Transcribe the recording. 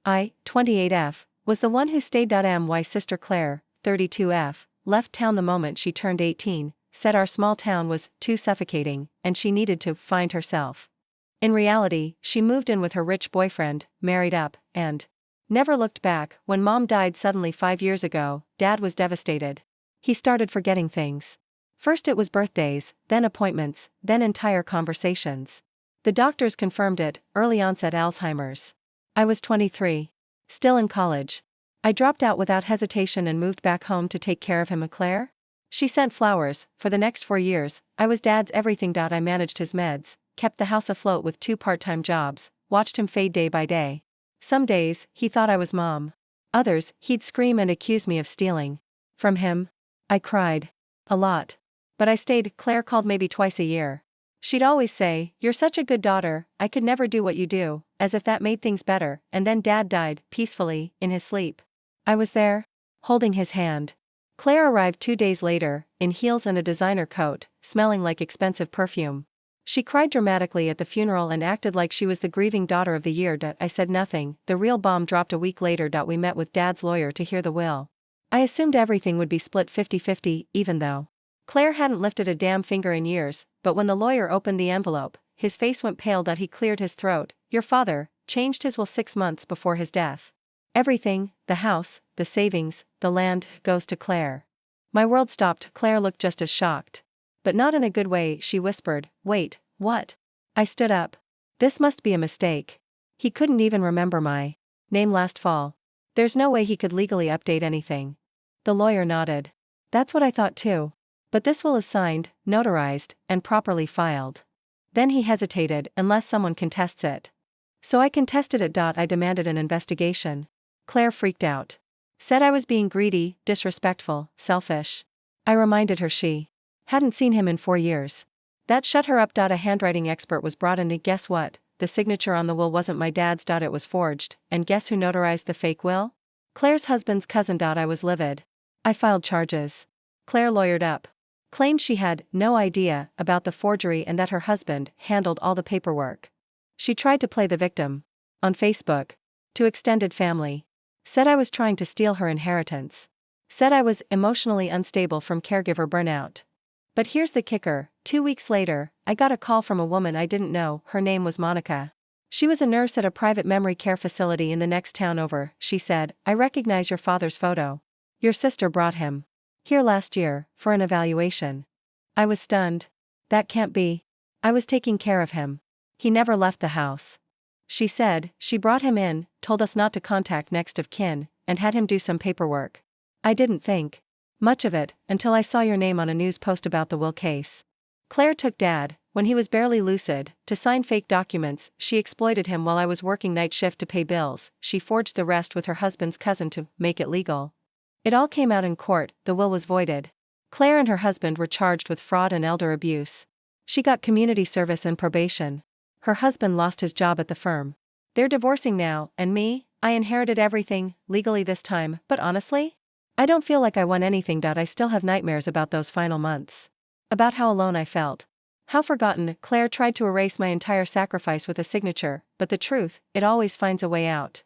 I, 28F, was the one who stayed. My sister Claire, 32F, left town the moment she turned 18, said our small town was too suffocating, and she needed to find herself. In reality, she moved in with her rich boyfriend, married up, and never looked back. When Mom died suddenly 5 years ago, Dad was devastated. He started forgetting things. First it was birthdays, then appointments, then entire conversations. The doctors confirmed it, early onset Alzheimer's. I was 23. Still in college. I dropped out without hesitation and moved back home to take care of him. Claire? She sent flowers. For the next 4 years, I was Dad's everything. I managed his meds, kept the house afloat with 2 part-time jobs, watched him fade day by day. Some days, he thought I was Mom. Others, he'd scream and accuse me of stealing from him. I cried. A lot. But I stayed. Claire called maybe twice a year. She'd always say, "You're such a good daughter, I could never do what you do," as if that made things better, and then Dad died, peacefully, in his sleep. I was there, holding his hand. Claire arrived 2 days later, in heels and a designer coat, smelling like expensive perfume. She cried dramatically at the funeral and acted like she was the grieving daughter of the year. I said nothing. The real bomb dropped a week later. We met with Dad's lawyer to hear the will. I assumed everything would be split 50-50, even though Claire hadn't lifted a damn finger in years, but when the lawyer opened the envelope, his face went pale. He cleared his throat. "Your father changed his will 6 months before his death. Everything, the house, the savings, the land, goes to Claire." My world stopped. Claire looked just as shocked. But not in a good way. She whispered, "Wait, what?" I stood up. This must be a mistake. He couldn't even remember my name last fall. There's no way he could legally update anything. The lawyer nodded. That's what I thought too. But this will is signed, notarized, and properly filed. Then he hesitated, "Unless someone contests it." So I contested it. I demanded an investigation. Claire freaked out. Said I was being greedy, disrespectful, selfish. I reminded her she hadn't seen him in 4 years. That shut her up. A handwriting expert was brought in. And guess what? The signature on the will wasn't my dad's. It was forged. And guess who notarized the fake will? Claire's husband's cousin. I was livid. I filed charges. Claire lawyered up. Claimed she had no idea about the forgery and that her husband handled all the paperwork. She tried to play the victim. On Facebook. To extended family. Said I was trying to steal her inheritance. Said I was emotionally unstable from caregiver burnout. But here's the kicker. 2 weeks later, I got a call from a woman I didn't know. Her name was Monica. She was a nurse at a private memory care facility in the next town over. She said, "I recognize your father's photo. Your sister brought him here last year, for an evaluation." I was stunned. That can't be. I was taking care of him. He never left the house. She said, she brought him in, told us not to contact next of kin, and had him do some paperwork. I didn't think much of it, until I saw your name on a news post about the will case. Claire took Dad, when he was barely lucid, to sign fake documents. She exploited him while I was working night shift to pay bills. She forged the rest with her husband's cousin to make it legal. It all came out in court. The will was voided. Claire and her husband were charged with fraud and elder abuse. She got community service and probation. Her husband lost his job at the firm. They're divorcing now, and me, I inherited everything, legally this time, but honestly? I don't feel like I won anything. I still have nightmares about those final months. About how alone I felt. How forgotten. Claire tried to erase my entire sacrifice with a signature, but the truth, it always finds a way out.